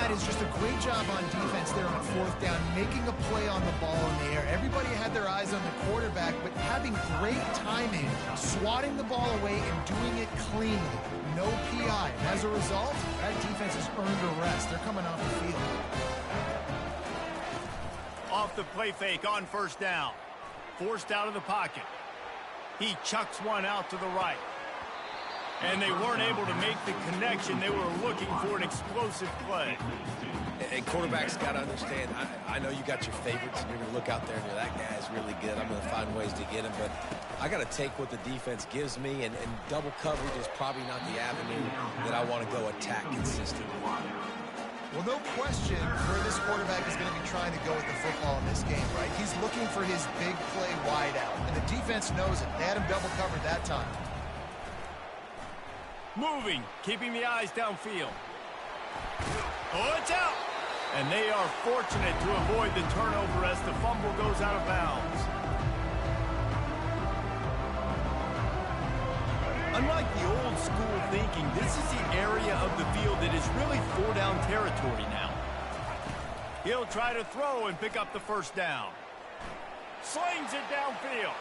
that is just a great job on defense there on fourth down, making a play on the ball in the air. Everybody had their eyes on the quarterback, but having great timing, swatting the ball away and doing it cleanly. No PI. And as a result, that defense has earned a rest. They're coming off the field. Off the play fake on first down. Forced out of the pocket. He chucks one out to the right. And they weren't able to make the connection. They were looking for an explosive play. And quarterbacks got to understand, I know you got your favorites, and you're going to look out there and you're, that guy's really good. I'm going to find ways to get him. But I got to take what the defense gives me, and double coverage is probably not the avenue that I want to go attack consistently. Well, no question where this quarterback is going to be trying to go with the football in this game, right? He's looking for his big play wide out, and the defense knows it. They had him double covered that time. Moving, keeping the eyes downfield. Oh, it's out! And they are fortunate to avoid the turnover as the fumble goes out of bounds. Unlike the old school thinking, this is the area of the field that is really four-down territory now. He'll try to throw and pick up the first down. Slings it downfield.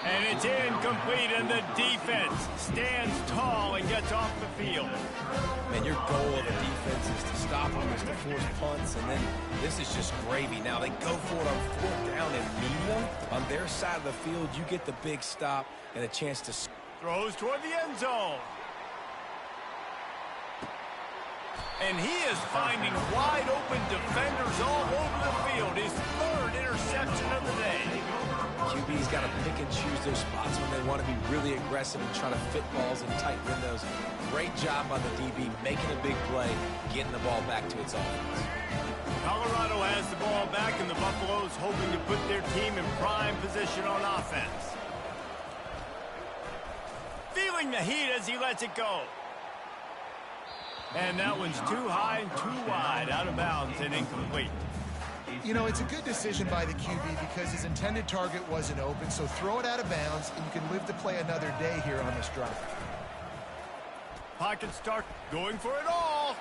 And it's incomplete, and the defense stands tall and gets off the field. Man, your goal of the defense is to stop them, is to force punts, and then this is just gravy. Now they go for it on fourth down and medium. On their side of the field, you get the big stop and a chance to score. Throws toward the end zone. And he is finding wide open defenders all over the field. His third interception of the day. QB's got to pick and choose their spots when they want to be really aggressive and try to fit balls in tight windows. Great job by the DB making a big play, getting the ball back to its offense. Colorado has the ball back, and the Buffaloes hoping to put their team in prime position on offense. Feeling the heat as he lets it go. And that one's too high and too wide, out of bounds and incomplete. You know, it's a good decision by the QB because his intended target wasn't open, so throw it out of bounds, and you can live to play another day here on this drive. Pocket start going for it all.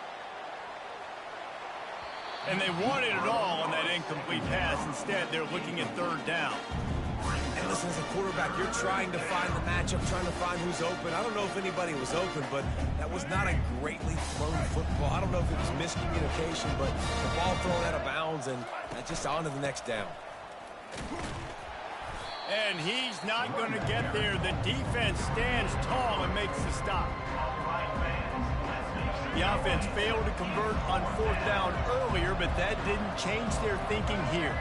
And they wanted it all on that incomplete pass. Instead, they're looking at third down. And listen, as a quarterback, you're trying to find the matchup, trying to find who's open. I don't know if anybody was open, but that was not a greatly thrown football. I don't know if it was miscommunication, but the ball thrown out of bounds and just on to the next down. And he's not going to get there. The defense stands tall and makes the stop. The offense failed to convert on fourth down earlier, but that didn't change their thinking here.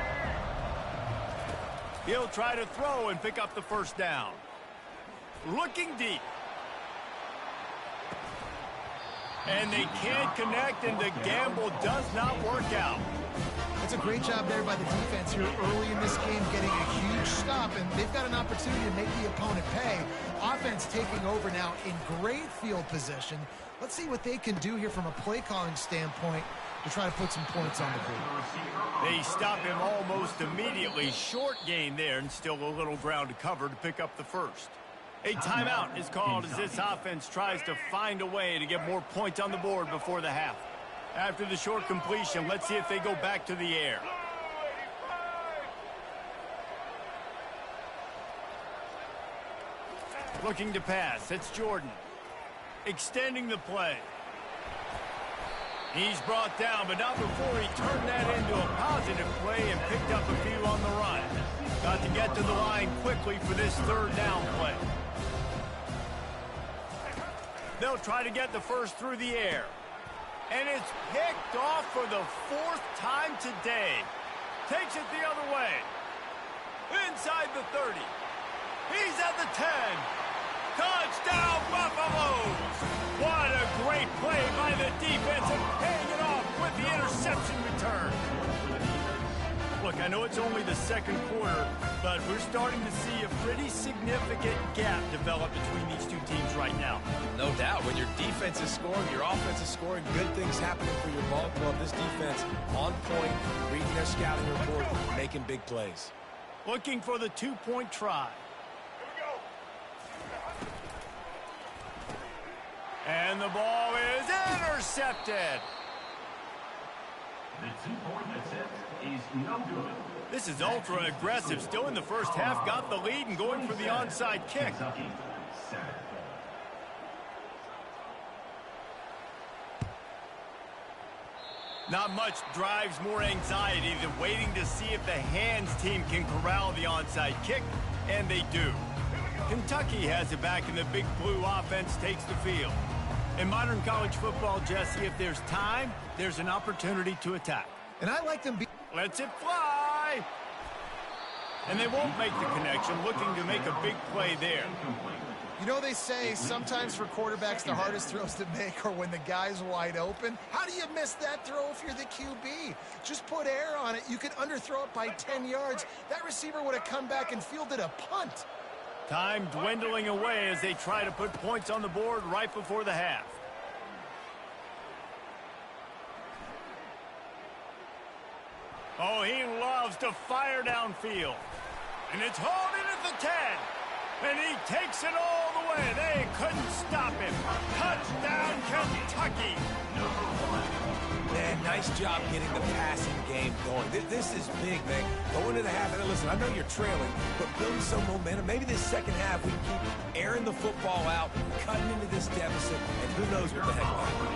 He'll try to throw and pick up the first down. Looking deep. And they can't connect, and the gamble does not work out. That's a great job there by the defense here early in this game, getting a huge stop, and they've got an opportunity to make the opponent pay. Offense taking over now in great field position. Let's see what they can do here from a play calling standpoint to try to put some points on the board. They stop him almost immediately. Short gain there, and still a little ground to cover to pick up the first. A timeout is called as this offense tries to find a way to get more points on the board before the half. After the short completion, let's see if they go back to the air. Looking to pass. It's Jordan. Extending the play. He's brought down, but not before he turned that into a positive play and picked up a few on the run. Got to get to the line quickly for this third down play. They'll try to get the first through the air. And it's picked off for the fourth time today. Takes it the other way. Inside the 30. He's at the 10. Touchdown, Buffaloes! What a great play by the defense and paying it off with the interception return. Look, I know it's only the second quarter, but we're starting to see a pretty significant gap develop between these two teams right now. No doubt. When your defense is scoring, your offense is scoring, good things happening for your ball club. This defense on point, reading their scouting report, making big plays. Looking for the two-point try. And the ball is intercepted. The two-point attempt is no good. This is ultra aggressive. Still in the first half, got the lead and going for the onside kick. Kentucky, 7. Not much drives more anxiety than waiting to see if the hands team can corral the onside kick, and they do. Kentucky has it back, and the big blue offense takes the field. In modern college football, Jesse, if there's time, there's an opportunity to attack. And I like them. Lets it fly! And they won't make the connection, looking to make a big play there. You know, they say sometimes for quarterbacks the hardest throws to make are when the guy's wide open. How do you miss that throw if you're the QB? Just put air on it. You could underthrow it by 10 yards. That receiver would have come back and fielded a punt. Time dwindling away as they try to put points on the board right before the half. Oh, he loves to fire downfield. And it's hauled in at the 10. And he takes it all the way. They couldn't stop him. Touchdown, Kentucky. Man, nice job getting the passing game going. This is big, man. Go into the half, and listen, I know you're trailing, but building some momentum. Maybe this second half we can keep airing the football out, cutting into this deficit, and who knows what the heck will happen.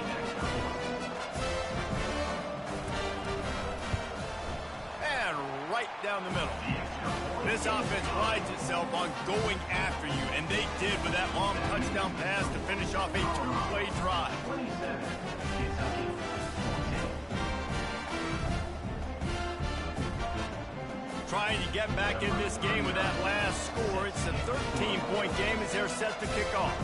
And right down the middle. This offense prides itself on going after you, and they did with that long touchdown pass to finish off a two-play drive. Trying to get back in this game with that last score. It's a 13-point game as they're set to kick off.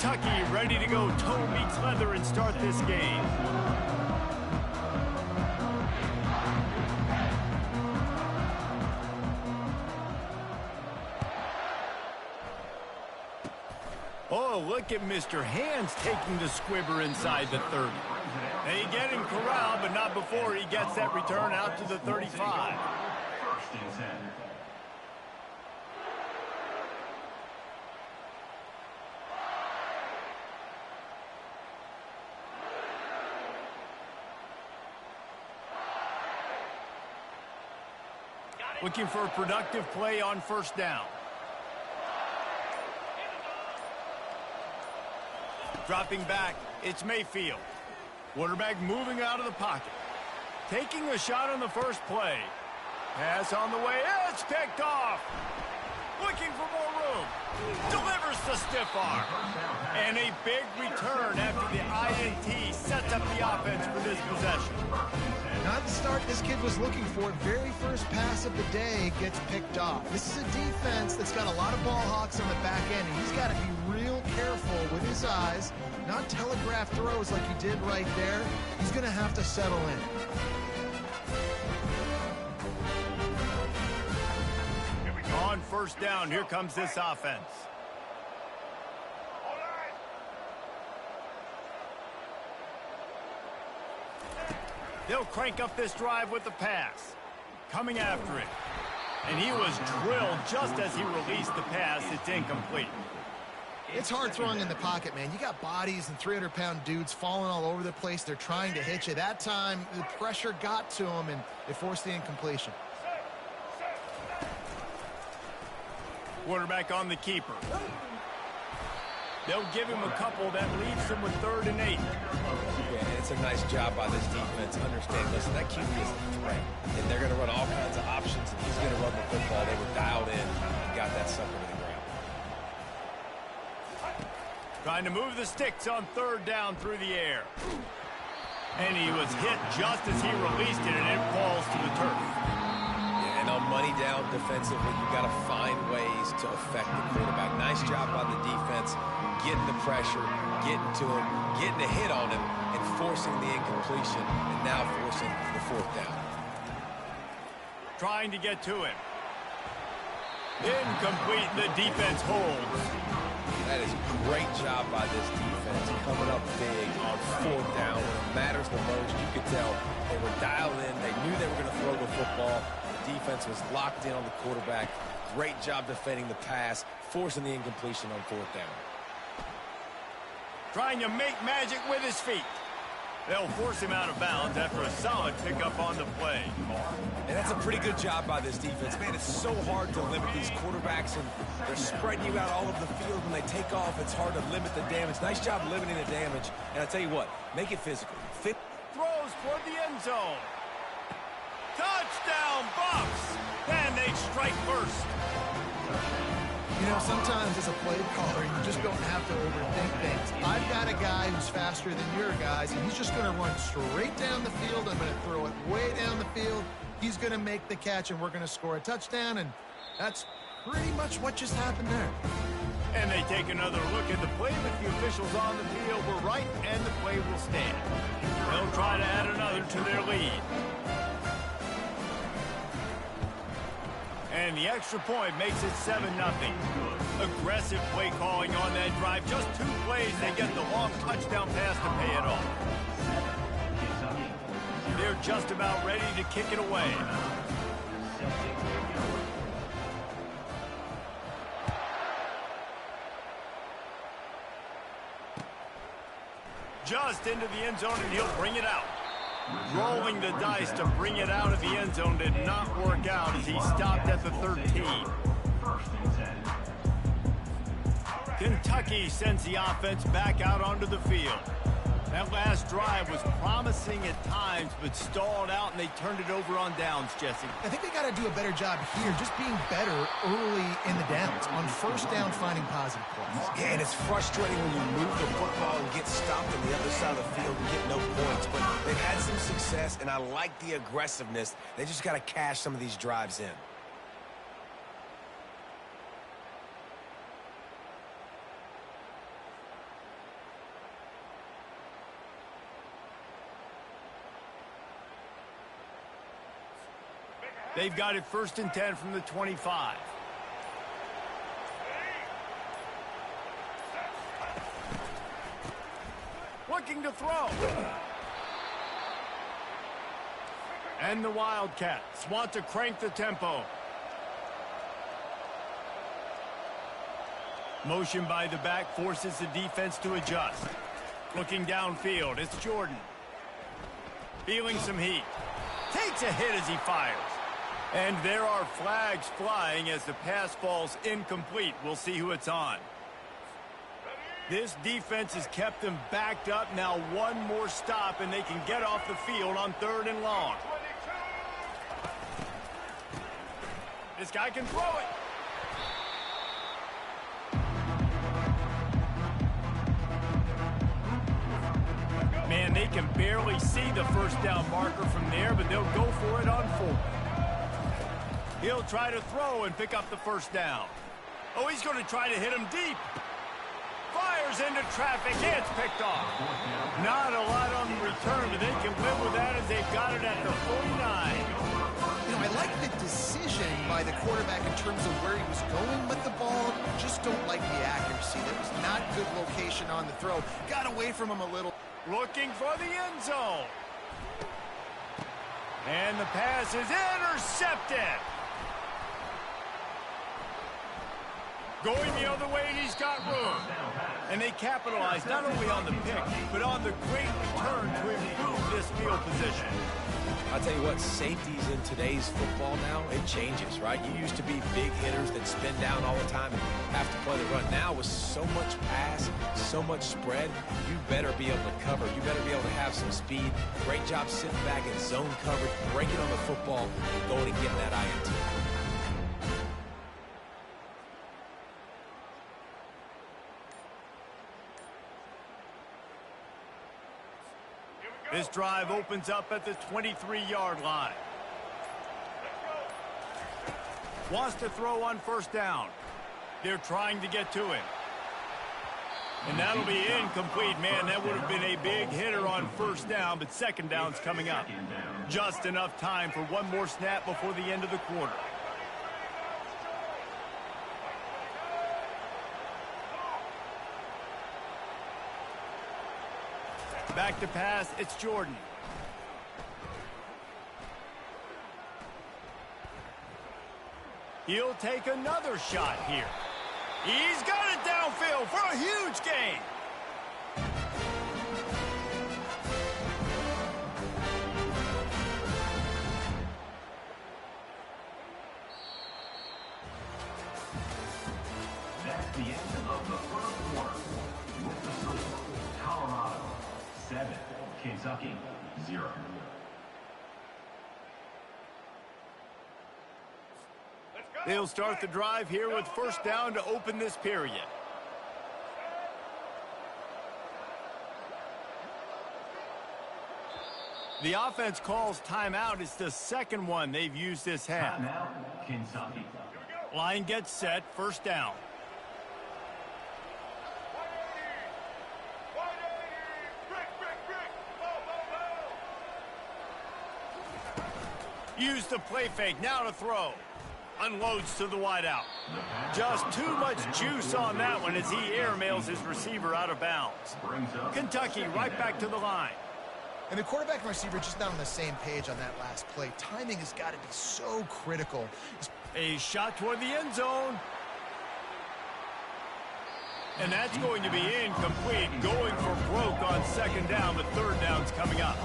Kentucky ready to go toe meets leather and start this game. Oh, look at Mr. Hands taking the squibber inside the 30. They get him corralled, but not before he gets that return out to the 35. First and 10. Looking for a productive play on first down. Dropping back, it's Mayfield. Quarterback moving out of the pocket. Taking a shot on the first play. Pass on the way, it's picked off. Looking for more room. Delivers the stiff arm. And a big return after the INT sets up the offense for this possession. Not the start this kid was looking for. Very first pass of the day gets picked off. This is a defense that's got a lot of ball hawks on the back end, and he's got to be real careful with his eyes, not telegraph throws like he did right there. He's going to have to settle in. On first down, here comes this offense. They'll crank up this drive with the pass. Coming after it. And he was drilled just as he released the pass. It's incomplete. It's hard throwing in the pocket, man. You got bodies and 300-pound dudes falling all over the place. They're trying to hit you. That time, the pressure got to him, and it forced the incompletion. Quarterback on the keeper. They'll give him a couple that leaves him with 3rd and 8. Yeah, and it's a nice job by this defense. Understand, listen, that QB is a threat. And they're going to run all kinds of options, and he's going to run the football. They were dialed in and got that sucker to the ground. Trying to move the sticks on 3rd down through the air. And he was hit just as he released it, and it falls to the turf. And on money down defensively, you've got to find ways to affect the quarterback. Nice job by the defense, getting the pressure, getting to him, getting a hit on him, and forcing the incompletion, and now forcing the 4th down. Trying to get to him. Incomplete, the defense holds. That is a great job by this defense, coming up big on 4th down. When it matters the most, you could tell they were dialed in. They knew they were going to throw the football. Defense was locked in on the quarterback. Great job defending the pass, forcing the incompletion on 4th down. Trying to make magic with his feet. They'll force him out of bounds after a solid pickup on the play. And that's a pretty good job by this defense. Man, it's so hard to limit these quarterbacks, and they're spreading you out all over the field. When they take off, it's hard to limit the damage. Nice job limiting the damage. And I tell you what, make it physical. Throws toward the end zone. Touchdown, Bucks! And they strike first. You know, sometimes as a play caller, you just don't have to overthink things. I've got a guy who's faster than your guys, and he's just going to run straight down the field. I'm going to throw it way down the field. He's going to make the catch, and we're going to score a touchdown, and that's pretty much what just happened there. And they take another look at the play, but the officials on the field were right, and the play will stand. They'll try to add another to their lead. And the extra point makes it 7-0. Aggressive play calling on that drive. Just 2 plays, they get the long touchdown pass to pay it off. They're just about ready to kick it away. Just into the end zone, and he'll bring it out. Rolling the dice to bring it out of the end zone did not work out as he stopped at the 13. Kentucky sends the offense back out onto the field. That last drive was promising at times, but stalled out, and they turned it over on downs, Jesse. I think they got to do a better job here, just being better early in the downs, on first down finding positive plays. Yeah, and it's frustrating when you move the football and get stopped on the other side of the field and get no points, but they've had some success, and I like the aggressiveness. They just got to cash some of these drives in. They've got it 1st and 10 from the 25. Looking to throw. And the Wildcats want to crank the tempo. Motion by the back forces the defense to adjust. Looking downfield, it's Jordan. Feeling some heat. Takes a hit as he fires. And there are flags flying as the pass falls incomplete. We'll see who it's on. This defense has kept them backed up. Now one more stop and they can get off the field on 3rd and long. This guy can throw it. Man, they can barely see the 1st down marker from there, but they'll go for it on 4th. He'll try to throw and pick up the 1st down. Oh, he's going to try to hit him deep. Fires into traffic. It's picked off. Not a lot on the return, but they can live with that as they've got it at the 49. You know, I like the decision by the quarterback in terms of where he was going with the ball. Just don't like the accuracy. That was not good location on the throw. Got away from him a little. Looking for the end zone. And the pass is intercepted. Going the other way, and he's got room. And they capitalize not only on the pick, but on the great return to improve this field position. I'll tell you what, safeties in today's football now, it changes, right? You used to be big hitters that spin down all the time and have to play the run. Now with so much pass, so much spread, you better be able to cover. You better be able to have some speed. Great job sitting back in zone coverage, breaking on the football, and going and getting that INT. This drive opens up at the 23-yard line. Wants to throw on 1st down. They're trying to get to him. And that'll be incomplete. Man, that would have been a big hitter on 1st down, but 2nd down's coming up. Just enough time for one more snap before the end of the quarter. Back to pass, it's Jordan. He'll take another shot here. He's got it downfield for a huge gain. That's the end of the 1st quarter. With the score, Colorado 7, Kentucky 0. They'll start the drive here with 1st down to open this period. The offense calls timeout. It's the 2nd one they've used this half. Timeout, Kentucky. Line gets set, 1st down. Use the play fake, now to throw. Unloads to the wideout. Just too much juice on that one as he airmails his receiver out of bounds. Kentucky right back to the line. And the quarterback and receiver just not on the same page on that last play. Timing has got to be so critical. A shot toward the end zone. And that's going to be incomplete. Going for broke on 2nd down, but 3rd down's coming up.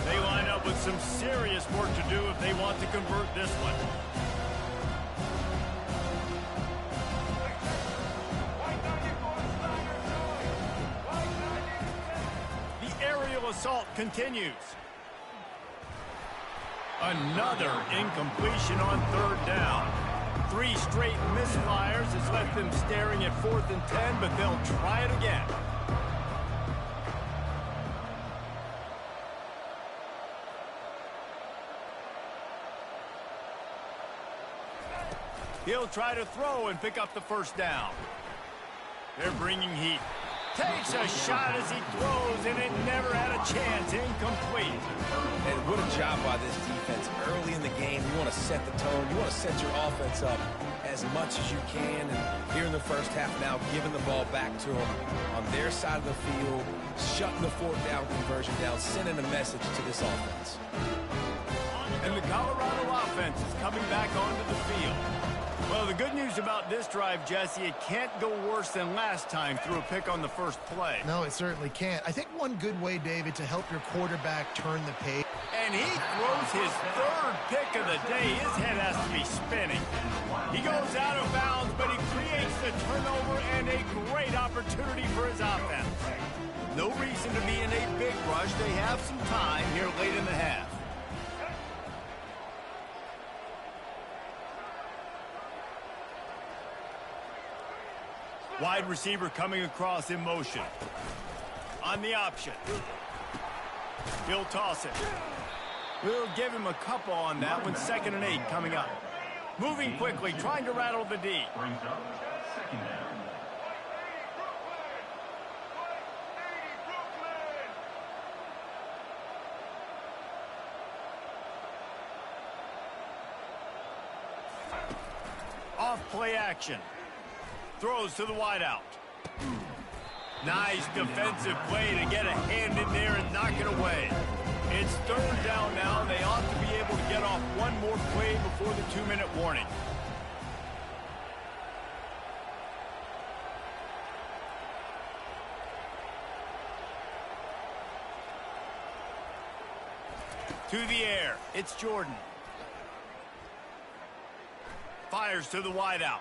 They line up with some serious work to do if they want to convert this one. The aerial assault continues. Another incompletion on 3rd down. 3 straight misfires has left them staring at 4th and 10, but they'll try it again. He'll try to throw and pick up the 1st down. They're bringing heat. Takes a shot as he throws, and it never had a chance. Incomplete. And what a job by this defense. Early in the game, you want to set the tone. You want to set your offense up as much as you can. And here in the first half now, giving the ball back to them on their side of the field, shutting the fourth down conversion down, sending a message to this offense. And the Colorado offense is coming back onto the field. Well, the good news about this drive, Jesse, it can't go worse than last time through a pick on the first play. No, it certainly can't. I think one good way, David, to help your quarterback turn the page. And he throws his third pick of the day. His head has to be spinning. He goes out of bounds, but he creates the turnover and a great opportunity for his offense. No reason to be in a big rush. They have some time here late in the half. Wide receiver coming across in motion. On the option. He'll toss it. We'll give him a couple on that one. 2nd and 8 coming up. Moving quickly, trying to rattle the D. Brings up 2nd down. Off play action. Throws to the wideout. Nice defensive play to get a hand in there and knock it away. It's 3rd down now. They ought to be able to get off one more play before the 2-minute warning. To the air. It's Jordan. Fires to the wideout.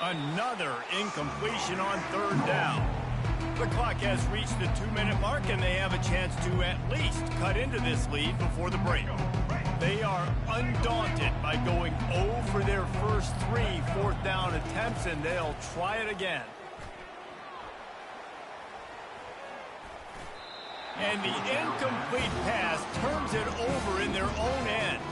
Another incompletion on 3rd down. The clock has reached the 2-minute mark, and they have a chance to at least cut into this lead before the break. They are undaunted by going 0 for their first 3 4th down attempts, and they'll try it again. And the incomplete pass turns it over in their own end.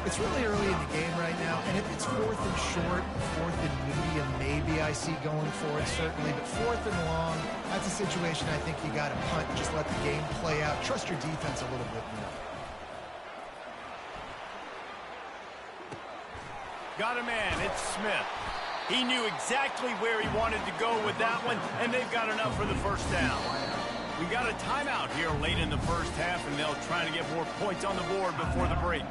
It's really early in the game right now, and if it's 4th and short, 4th and medium, maybe I see going for it, certainly. But 4th and long, that's a situation I think you got to punt and just let the game play out. Trust your defense a little bit more. Got a man. It's Smith. He knew exactly where he wanted to go with that one, and they've got enough for the first down. We got a timeout here late in the first half, and they'll try to get more points on the board before the break.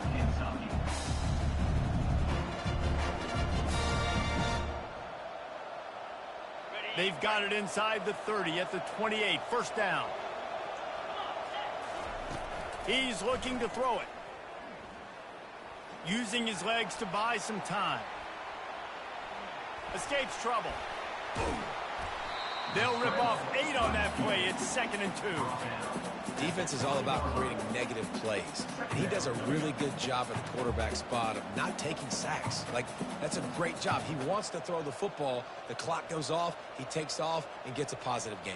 They've got it inside the 30 at the 28. 1st down. He's looking to throw it. Using his legs to buy some time. Escapes trouble. They'll rip off 8 on that play. It's 2nd and 2. Defense is all about creating negative plays. And he does a really good job at the quarterback spot of not taking sacks. Like, that's a great job. He wants to throw the football. The clock goes off. He takes off and gets a positive gain.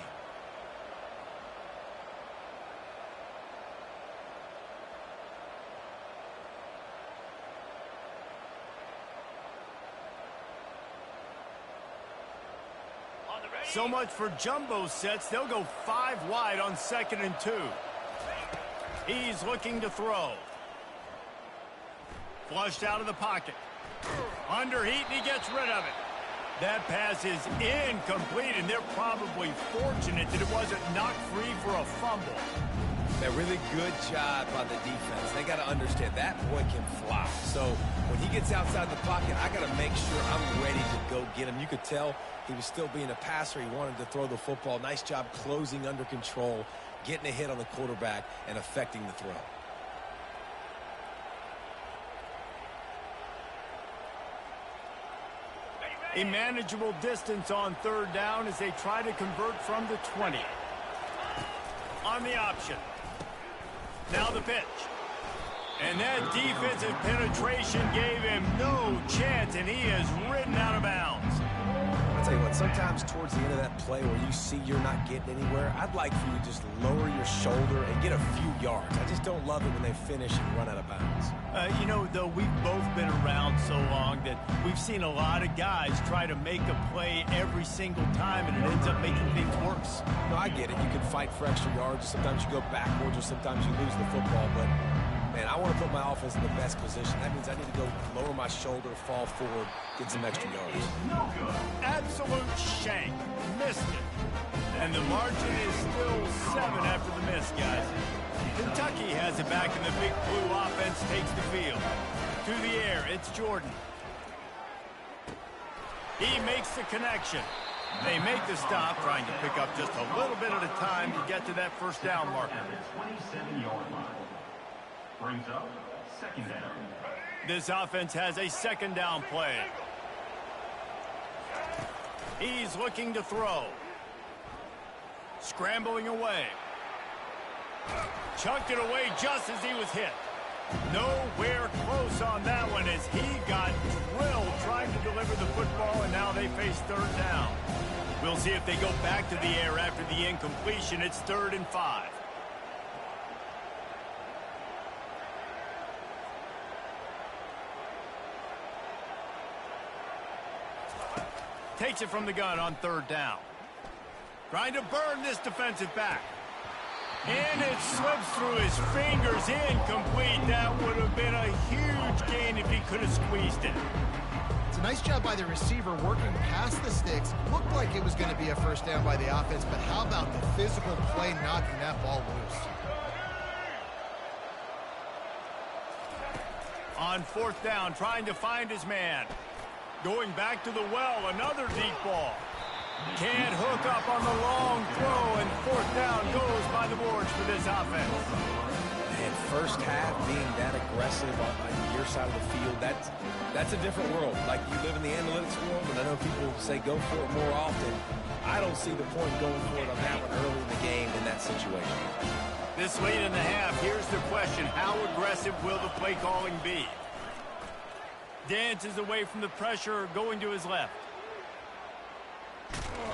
So much for jumbo sets. They'll go 5 wide on 2nd and 2. He's looking to throw. Flushed out of the pocket. Under heat, and he gets rid of it. That pass is incomplete, and they're probably fortunate that it wasn't knocked free for a fumble. A really good job by the defense. They got to understand that boy can fly. So when he gets outside the pocket, I got to make sure I'm ready to go get him. You could tell he was still being a passer. He wanted to throw the football. Nice job closing under control, getting a hit on the quarterback, and affecting the throw. A manageable distance on 3rd down as they try to convert from the 20. On the option. Now the pitch. And that defensive penetration gave him no chance, and he is ridden out of bounds. tell you what, sometimes towards the end of that play where you see you're not getting anywhere, I'd like for you to just lower your shoulder and get a few yards. I just don't love it when they finish and run out of bounds. You know, though, we've both been around so long that we've seen a lot of guys try to make a play every single time, and it ends up making things worse. No, I get it. You can fight for extra yards. Sometimes you go backwards or sometimes you lose the football. But, man, I want to put my offense in the best position. That means I need to go lower my shoulder, fall forward, get some extra yards. Absolute shank. Missed it. And the margin is still 7 after the miss, guys. Kentucky has it back, and the big blue offense takes the field. To the air, it's Jordan. He makes the connection. They make the stop, trying to pick up just a little bit at a time to get to that first down marker. At the 27-yard line. Brings up second down. This offense has a second down play. He's looking to throw. Scrambling away. Chucked it away just as he was hit. Nowhere close on that one as he got drilled trying to deliver the football, and now they face third down. We'll see if they go back to the air after the incompletion. It's 3rd and 5. Takes it from the gun on 3rd down. Trying to burn this defensive back. And it slips through his fingers. Incomplete. That would have been a huge gain if he could have squeezed it. It's a nice job by the receiver working past the sticks. Looked like it was going to be a first down by the offense, but how about the physical play knocking that ball loose? On 4th down, trying to find his man. Going back to the well, another deep ball. Can't hook up on the long throw, and 4th down goes by the boards for this offense. Man, first half being that aggressive on your side of the field, that's a different world. Like, you live in the analytics world, and I know people say go for it more often. I don't see the point going for it on that one early in the game in that situation. This late in the half, here's the question. How aggressive will the play calling be? Dances away from the pressure, going to his left.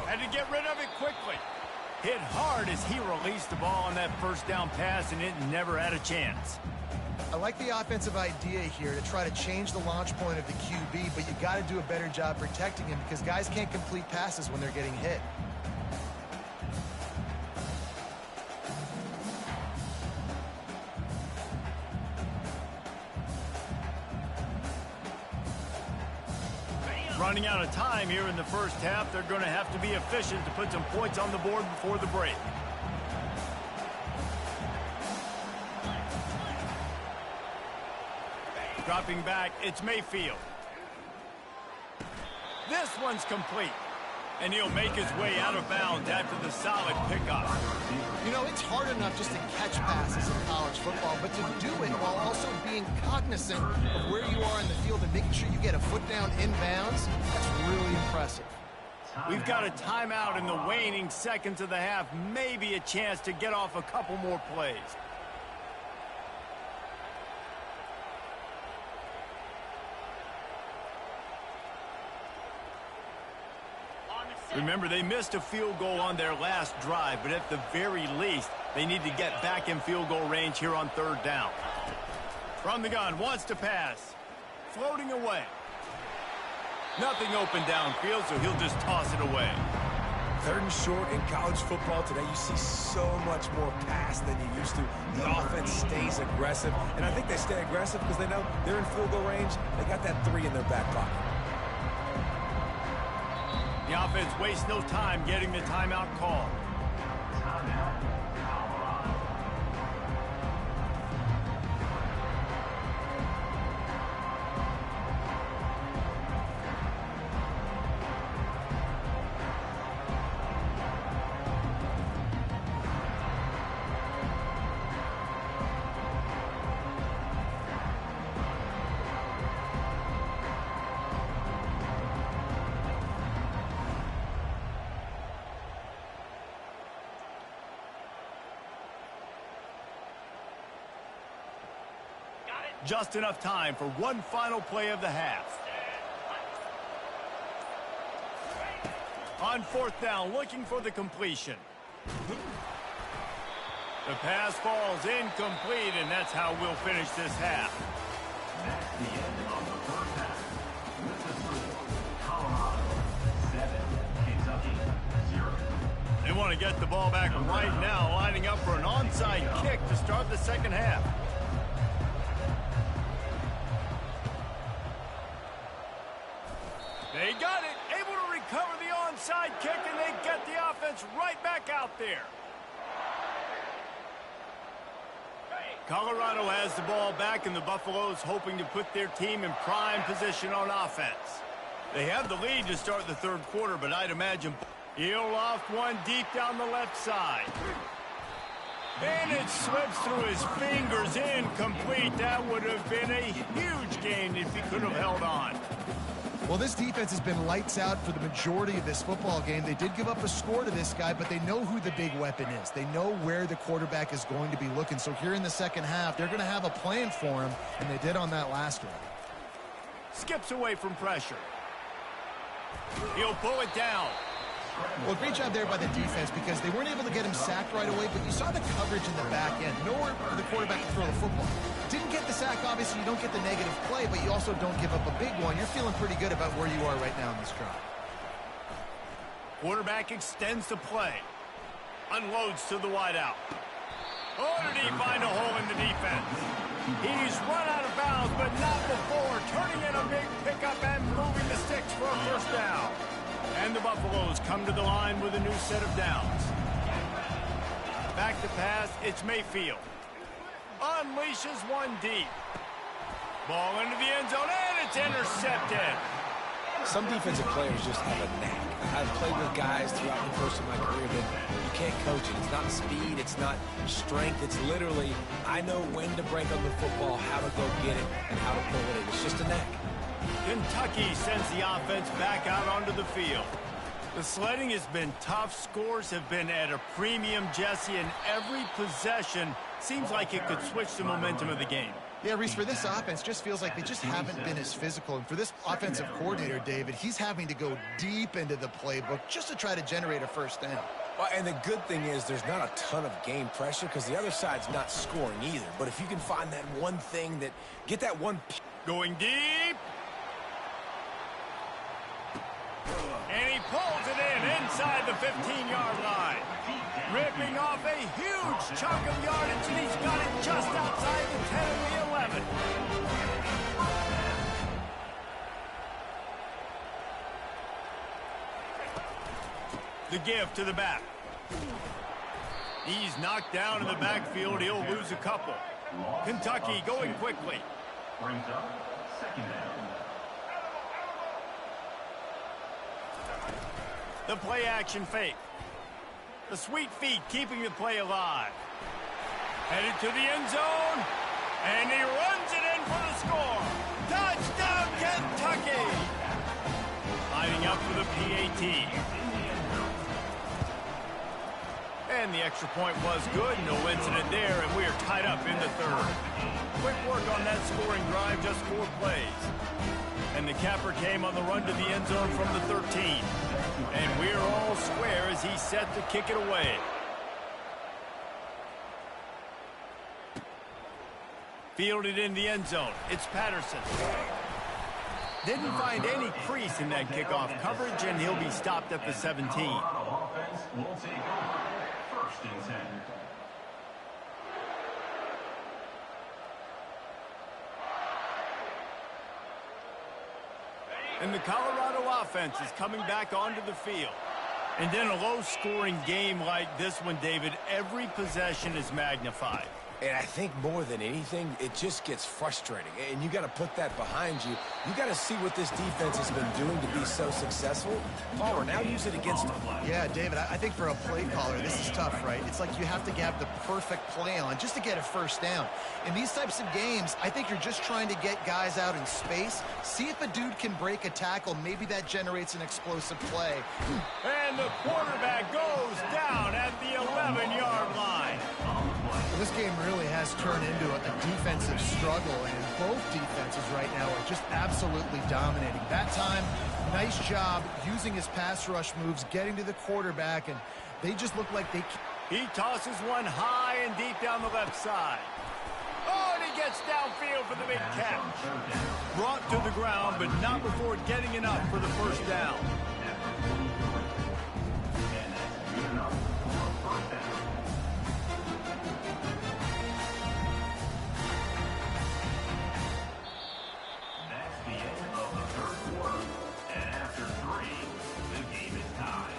Had to get rid of it quickly. Hit hard as he released the ball on that first down pass, and it never had a chance. I like the offensive idea here to try to change the launch point of the QB, but you got to do a better job protecting him because guys can't complete passes when they're getting hit. Running out of time here in the first half. They're going to have to be efficient to put some points on the board before the break. Dropping back, it's Mayfield. This one's complete. And he'll make his way out of bounds after the solid pickup. You know, it's hard enough just to catch passes in college football, but to do it while also being cognizant of where you are in the field and making sure you get a foot down inbounds, that's really impressive. We've got a timeout in the waning seconds of the half. Maybe a chance to get off a couple more plays. Remember, they missed a field goal on their last drive, but at the very least, they need to get back in field goal range here on 3rd down. From the gun, wants to pass. Floating away. Nothing open downfield, so he'll just toss it away. 3rd and short in college football today, you see so much more pass than you used to. The offense stays aggressive, and I think they stay aggressive because they know they're in field goal range. They got that 3 in their back pocket. The offense wastes no time getting the timeout call. Timeout, Colorado. Just enough time for one final play of the half. On fourth down, looking for the completion. The pass falls incomplete, and that's how we'll finish this half. That's the end of the first half. With the score, Colorado 7, Kentucky 0. They want to get the ball back right now, lining up for an onside kick to start the second half. They got it, able to recover the onside kick, and they get the offense right back out there. Colorado has the ball back, and the Buffaloes hoping to put their team in prime position on offense. They have the lead to start the third quarter, but I'd imagine he'll loft one deep down the left side. And it slips through his fingers, incomplete. That would have been a huge gain if he could have held on. Well, this defense has been lights out for the majority of this football game. They did give up a score to this guy, but they know who the big weapon is. They know where the quarterback is going to be looking. So here in the second half, they're going to have a plan for him, and they did on that last one. Skips away from pressure. He'll pull it down. Well, great job there by the defense because they weren't able to get him sacked right away, but you saw the coverage in the back end. Nowhere for the quarterback to throw the football. Didn't get the sack, obviously. You don't get the negative play, but you also don't give up a big one. You're feeling pretty good about where you are right now in this drive. Quarterback extends the play. Unloads to the wideout. Oh, did he find a hole in the defense? He's run out of bounds, but not before. Turning in a big pickup and moving the sticks for a first down. And the Buffaloes come to the line with a new set of downs. Back to pass, it's Mayfield. Unleashes one deep. Ball into the end zone, and it's intercepted. Some defensive players just have a knack. I've played with guys throughout the course of my career that you can't coach it. It's not speed, it's not strength. It's literally, I know when to break on the football, how to go get it, and how to pull it in. It's just a knack. Kentucky sends the offense back out onto the field. The sledding has been tough. Scores have been at a premium, Jesse, and every possession seems like it could switch the momentum of the game. Yeah, Reese, for this offense, just feels like they just haven't been as physical. And for this offensive coordinator, David, he's having to go deep into the playbook just to try to generate a first down. Well, and the good thing is there's not a ton of game pressure because the other side's not scoring either. But if you can find that one thing that, get that one. Going deep. And he pulls it in inside the 15-yard line. Ripping off a huge chunk of yardage, and he's got it just outside the 10 and the 11. The give to the back. He's knocked down in the backfield. He'll lose a couple. Kentucky going quickly. Brings up second down. The play action fake. The sweet feet keeping the play alive. Headed to the end zone. And he runs it in for the score. Touchdown, Kentucky. Lining up for the PAT. And the extra point was good. No incident there, and we are tied up in the third. Quick work on that scoring drive, just 4 plays. And the capper came on the run to the end zone from the 13. And we're all square as he's set to kick it away. Fielded in the end zone. It's Patterson. Didn't find any crease in that kickoff coverage, and he'll be stopped at the 17. Colorado offense will take over. First and 10. And the Colorado offense is coming back onto the field. And in a low-scoring game like this one, David, every possession is magnified. And I think more than anything, it just gets frustrating. And you got to put that behind you. You got to see what this defense has been doing to be so successful. Palmer, now use it against them. Yeah, David, I think for a play caller, this is tough, right? It's like you have to have the perfect play on just to get a first down. In these types of games, I think you're just trying to get guys out in space, see if a dude can break a tackle. Maybe that generates an explosive play. And the quarterback goes down at the 11-yard line. This game really has turned into a defensive struggle, and both defenses right now are just absolutely dominating. That time, Nice job using his pass rush moves, getting to the quarterback, and they just look like they... He tosses one high and deep down the left side. Oh, and he gets downfield for the big catch. Brought to the ground, but not before getting enough for the first down. That's the end of the third quarter. And after 3, the game is tied.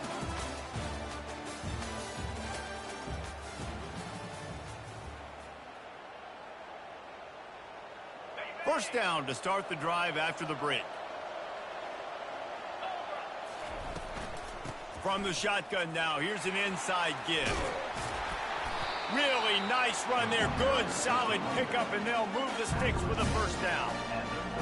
First down to start the drive after the break. From the shotgun now, here's an inside give. Really nice run there. Good, solid pickup, and they'll move the sticks with a first down.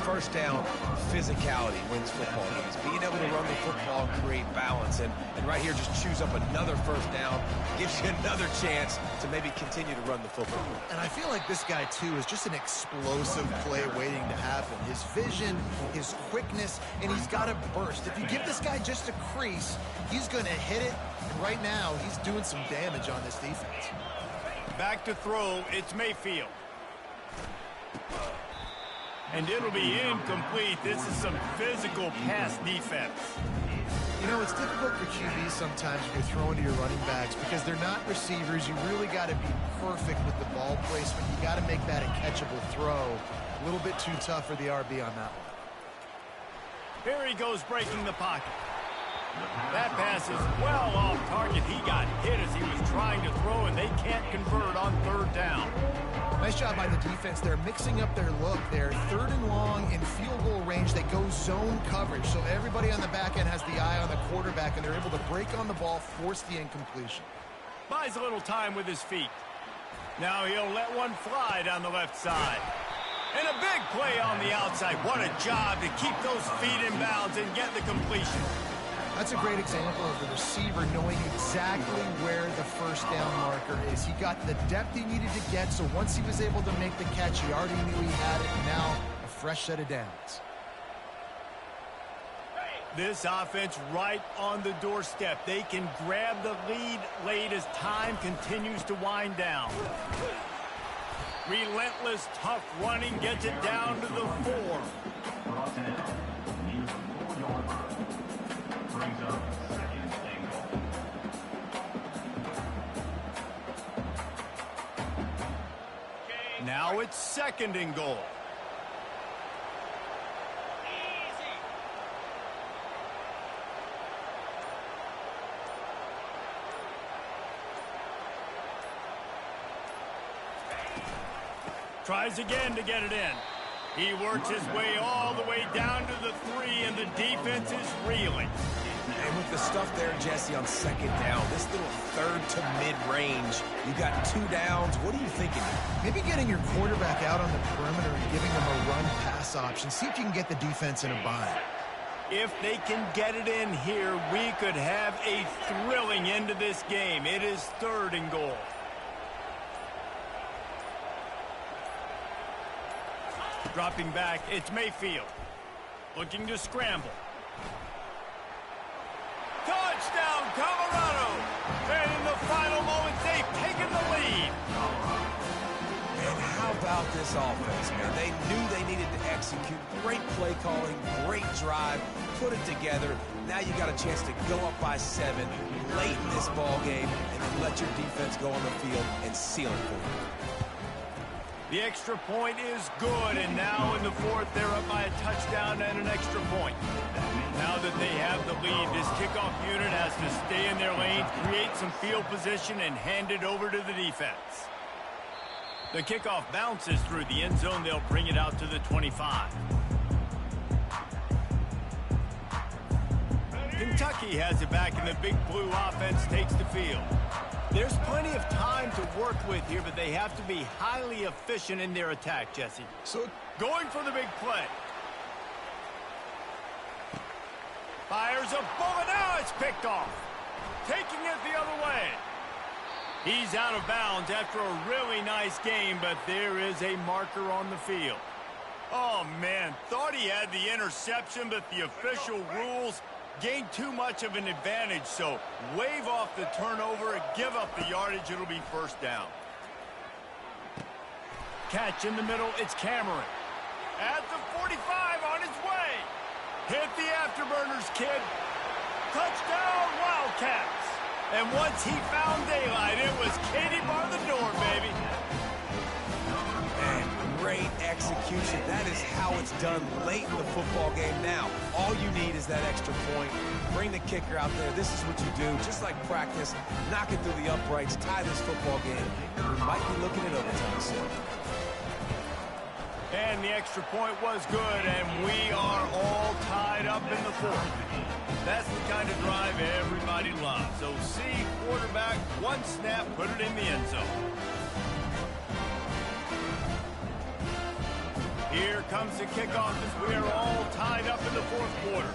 First down, physicality wins football games. Being able to run the football and create balance. And right here, just choose up another first down. Gives you another chance to maybe continue to run the football. And I feel like this guy, too, is just an explosive play waiting to happen. His vision, his quickness, and he's got a burst. If you give this guy just a crease, he's going to hit it. And right now, he's doing some damage on this defense. Back to throw, it's Mayfield. And it'll be incomplete. This is some physical pass defense. You know, it's difficult for QBs sometimes when you're throwing to your running backs because they're not receivers. You really got to be perfect with the ball placement. You got to make that a catchable throw. A little bit too tough for the RB on that one. Here he goes breaking the pocket. That pass is well off target. He got hit as he was trying to throw, and they can't convert on third down. Nice job by the defense. They're mixing up their look. They're third and long in field goal range. They go zone coverage, so everybody on the back end has the eye on the quarterback, and they're able to break on the ball, force the incompletion. Buys a little time with his feet. Now he'll let one fly down the left side. And a big play on the outside. What a job to keep those feet in bounds and get the completion. That's a great example of the receiver knowing exactly where the first down marker is. He got the depth he needed to get, so once he was able to make the catch, he already knew he had it. Now, a fresh set of downs. This offense right on the doorstep. They can grab the lead late as time continues to wind down. Relentless, tough running gets it down to the 4. Brought down near the 4-yard line. Brings up second and goal. Now it's second and goal. Tries again to get it in. He works his way all the way down to the 3, and the defense is reeling. And with the stuff there, Jesse, on second down, this little third to mid-range, you got 2 downs. What are you thinking here? Maybe getting your quarterback out on the perimeter and giving them a run-pass option. See if you can get the defense in a bind. If they can get it in here, we could have a thrilling end to this game. It is third and goal. Dropping back, it's Mayfield. Looking to scramble. Touchdown, Colorado! And in the final moments, they've taken the lead. And how about this offense, man? They knew they needed to execute. Great play calling, great drive, put it together. Now you got a chance to go up by 7 late in this ball game and then let your defense go on the field and seal it for you. The extra point is good, and now in the 4th, they're up by a touchdown and an extra point. Now that they have the lead, this kickoff unit has to stay in their lane, create some field position, and hand it over to the defense. The kickoff bounces through the end zone. They'll bring it out to the 25. Kentucky has it back, and the Big Blue offense takes the field. There's plenty of time to work with here, but they have to be highly efficient in their attack, Jesse. So going for the big play. Fires a bullet. Now it's picked off. Taking it the other way. He's out of bounds after a really nice game, but there is a marker on the field. Oh, man, thought he had the interception, but the official rules gained too much of an advantage, so wave off the turnover and give up the yardage. It'll be first down. Catch in the middle, it's Cameron. At the 45, on his way. Hit the afterburners, kid. Touchdown, Wildcats. And once he found daylight, it was Katie bar the door, baby. Man, great execution. That is how it's done late in the football game now. All you need is that extra point. Bring the kicker out there. This is what you do. Just like practice, knock it through the uprights, tie this football game. We might be looking at overtime soon. And the extra point was good, and we are all tied up in the fourth. That's the kind of drive everybody loves. So see, quarterback, one snap, put it in the end zone. Here comes the kickoff as we are all tied up in the fourth quarter.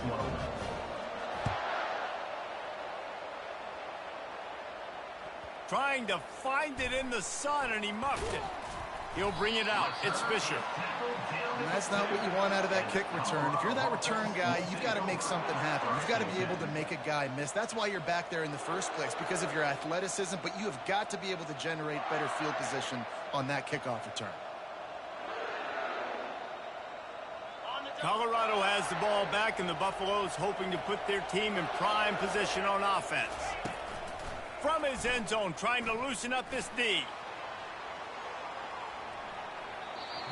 Trying to find it in the sun, and he muffed it. He'll bring it out. It's Fisher. And that's not what you want out of that kick return. If you're that return guy, you've got to make something happen. You've got to be able to make a guy miss. That's why you're back there in the first place, because of your athleticism, but you have got to be able to generate better field position on that kickoff return. Colorado has the ball back, and the Buffaloes hoping to put their team in prime position on offense. From his end zone, trying to loosen up this D.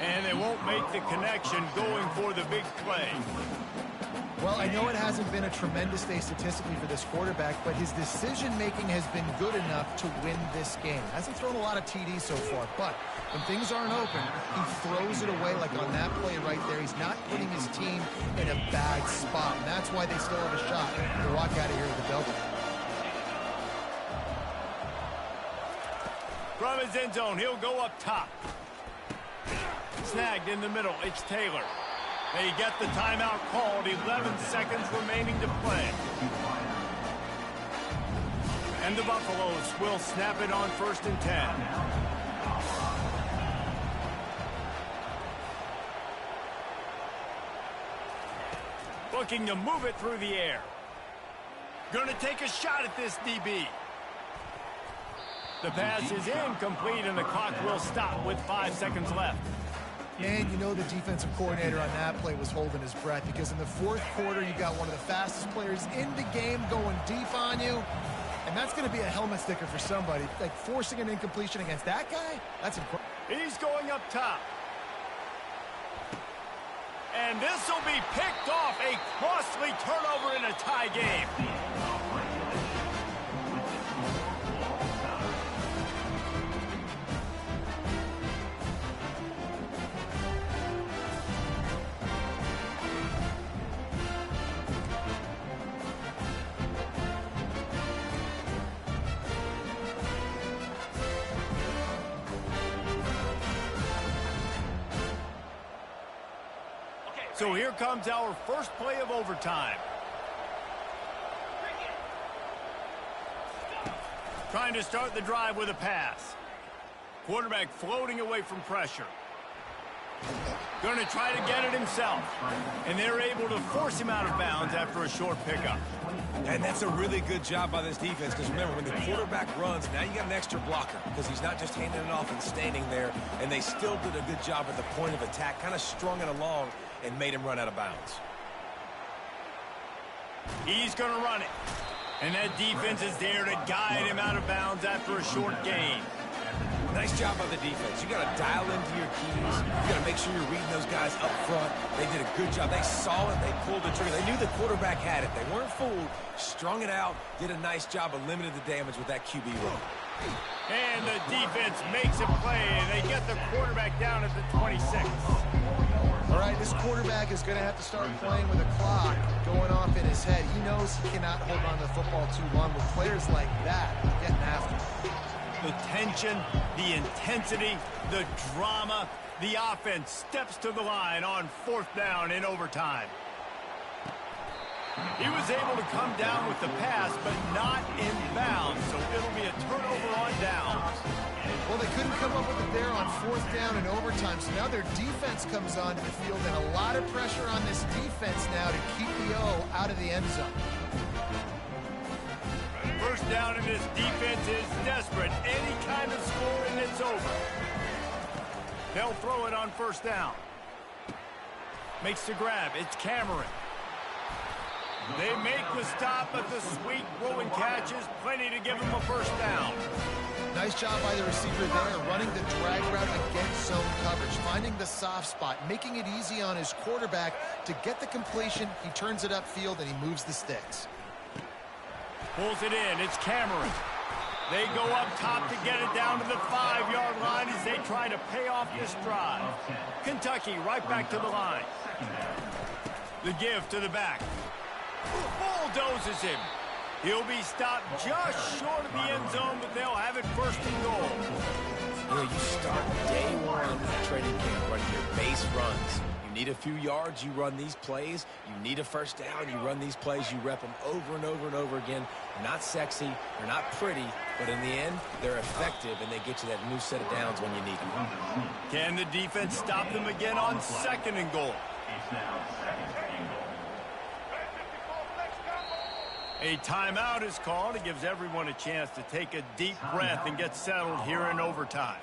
And they won't make the connection going for the big play. Well, I know it hasn't been a tremendous day statistically for this quarterback, but his decision-making has been good enough to win this game. Hasn't thrown a lot of TDs so far, but when things aren't open, he throws it away like on that play right there. He's not putting his team in a bad spot, and that's why they still have a shot to walk out of here with a W. From his end zone, he'll go up top. Snagged in the middle, it's Taylor. They get the timeout called, 11 seconds remaining to play. And the Buffaloes will snap it on 1st and 10. Looking to move it through the air. Going to take a shot at this DB. The pass is incomplete, and the clock will stop with 5 seconds left. And you know the defensive coordinator on that play was holding his breath, because in the fourth quarter, you got one of the fastest players in the game going deep on you. And that's going to be a helmet sticker for somebody. Like forcing an incompletion against that guy, that's incredible. He's going up top. And this will be picked off, a costly turnover in a tie game. So here comes our first play of overtime. Trying to start the drive with a pass. Quarterback floating away from pressure. Going to try to get it himself. And they're able to force him out of bounds after a short pickup. And that's a really good job by this defense, because remember, when the quarterback runs, now you got an extra blocker, because he's not just handing it off and standing there, and they still did a good job at the point of attack, kind of strung it along and made him run out of bounds. He's going to run it. And that defense is there to guide him out of bounds after a short gain. Nice job by the defense. You got to dial into your keys. You got to make sure you're reading those guys up front. They did a good job. They saw it. They pulled the trigger. They knew the quarterback had it. They weren't fooled. Strung it out. Did a nice job of limiting the damage with that QB run. And the defense makes a play, and they get the quarterback down at the 26. All right, this quarterback is going to have to start playing with a clock going off in his head. He knows he cannot hold on to the football too long with players like that getting after him. The tension, the intensity, the drama, the offense steps to the line on 4th down in overtime. He was able to come down with the pass, but not in bounds, so it'll be a turnover on downs. Well, they couldn't come up with it there on 4th down and overtime, so now their defense comes onto the field, and a lot of pressure on this defense now to keep the O out of the end zone. First down, and this defense is desperate. Any kind of score, and it's over. They'll throw it on first down. Makes the grab. It's Cameron. They make the stop, but the sweet rolling catch is plenty to give them a first down. Nice job by the receiver there, running the drag route against zone coverage, finding the soft spot, making it easy on his quarterback to get the completion. He turns it upfield, and he moves the sticks. Pulls it in. It's Cameron. They go up top to get it down to the 5-yard line as they try to pay off this drive. Kentucky right back to the line. The give to the back. Bulldozes him. He'll be stopped just short of the end zone, but they'll have it first and goal. You know, you start day one at training camp running your base runs. You need a few yards, you run these plays. You need a first down, you run these plays. You rep them over and over and over again. They're not sexy, they're not pretty, but in the end, they're effective, and they get you that new set of downs when you need them. Can the defense stop them again on 2nd and goal? It's now 2nd and goal. A timeout is called. It gives everyone a chance to take a deep breath and get settled here in overtime.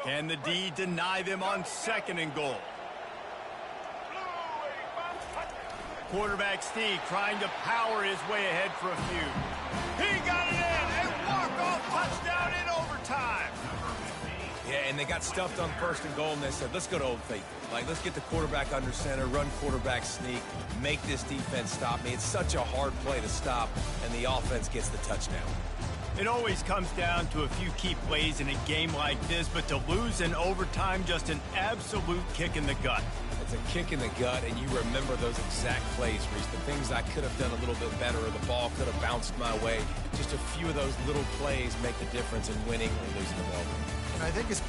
Can the D deny them on 2nd and goal? Quarterback Steve trying to power his way ahead for a few. He got it in. A walk-off touchdown in overtime. Yeah, and they got stuffed on 1st and goal, and they said, let's go to Old Faithful. Like, let's get the quarterback under center, run quarterback sneak, make this defense stop me. It's such a hard play to stop, and the offense gets the touchdown. It always comes down to a few key plays in a game like this, but to lose in overtime, just an absolute kick in the gut. It's a kick in the gut, and you remember those exact plays, Reese. The things I could have done a little bit better, or the ball could have bounced my way. Just a few of those little plays make the difference in winning or losing the ball. And I think it's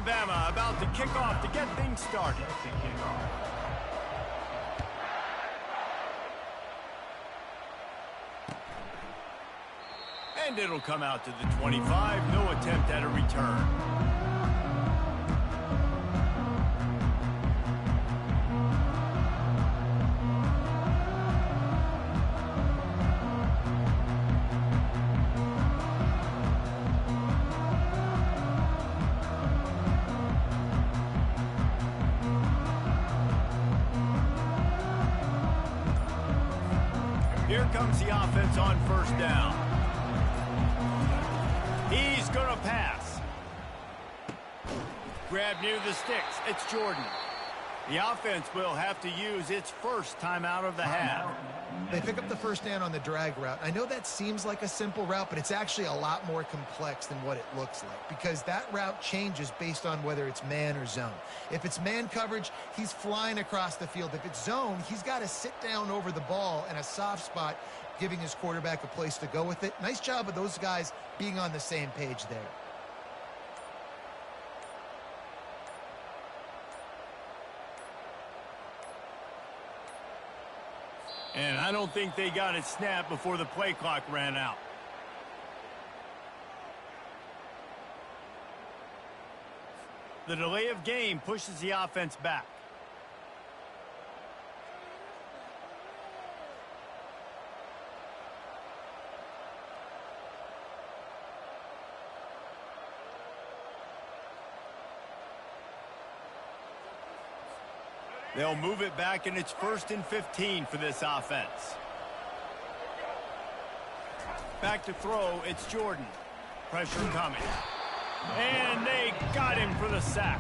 Alabama about to kick off to get things started. And it'll come out to the 25. No attempt at a return. Here comes the offense on first down. He's going to pass. Grab near the sticks. It's Jordan. The offense will have to use its first timeout of the half. They pick up the first down on the drag route. I know that seems like a simple route, but it's actually a lot more complex than what it looks like because that route changes based on whether it's man or zone. If it's man coverage, he's flying across the field. If it's zone, he's got to sit down over the ball in a soft spot, giving his quarterback a place to go with it. Nice job of those guys being on the same page there. And I don't think they got it snapped before the play clock ran out. The delay of game pushes the offense back. They'll move it back, and it's 1st and 15 for this offense. Back to throw, it's Jordan. Pressure coming. And they got him for the sack.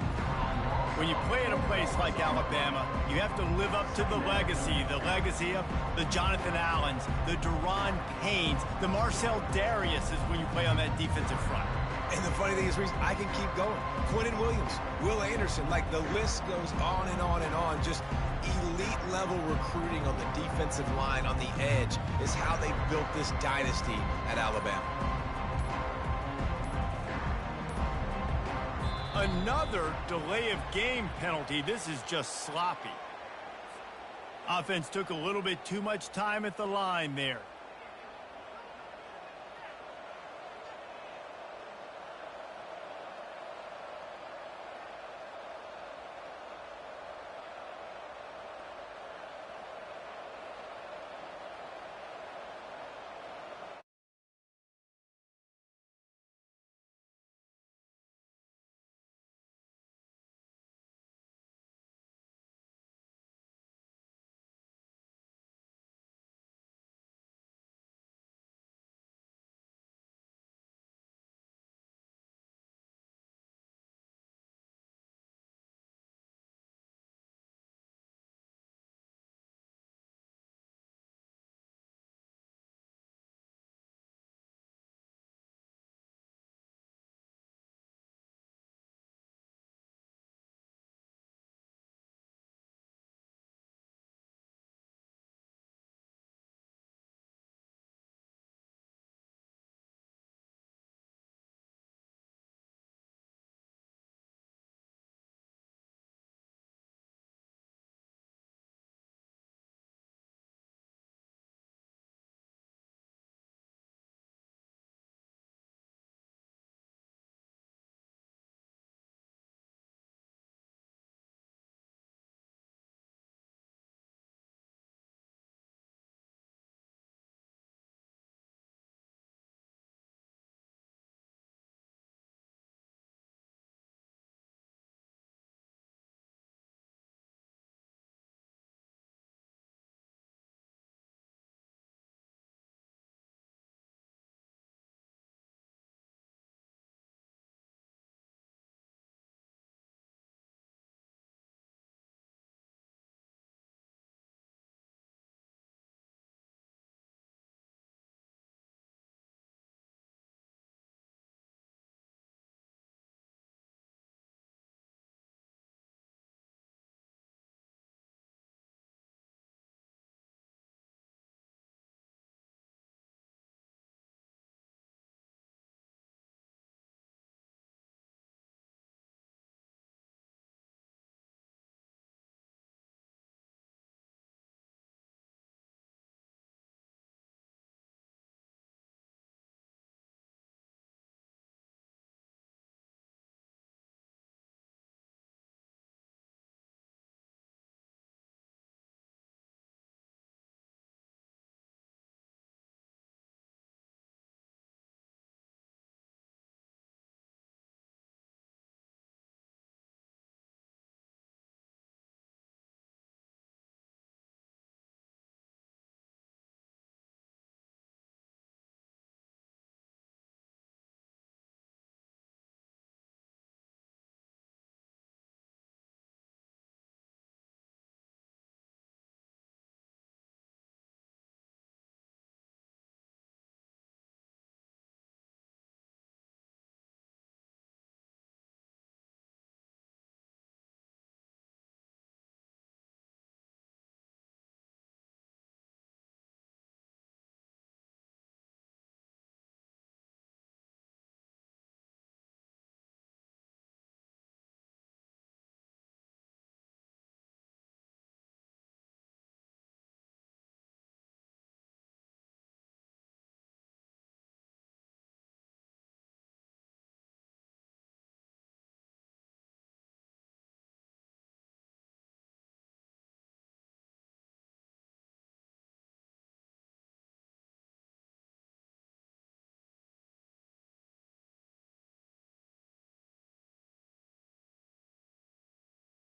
When you play at a place like Alabama, you have to live up to the legacy of the Jonathan Allens, the Deron Paynes, the Marcel Dariuses when you play on that defensive front. And the funny thing is, Reese, I can keep going. Quentin Williams, Will Anderson, like the list goes on and on and on. Just elite-level recruiting on the defensive line, on the edge, is how they built this dynasty at Alabama. Another delay of game penalty. This is just sloppy. Offense took a little bit too much time at the line there.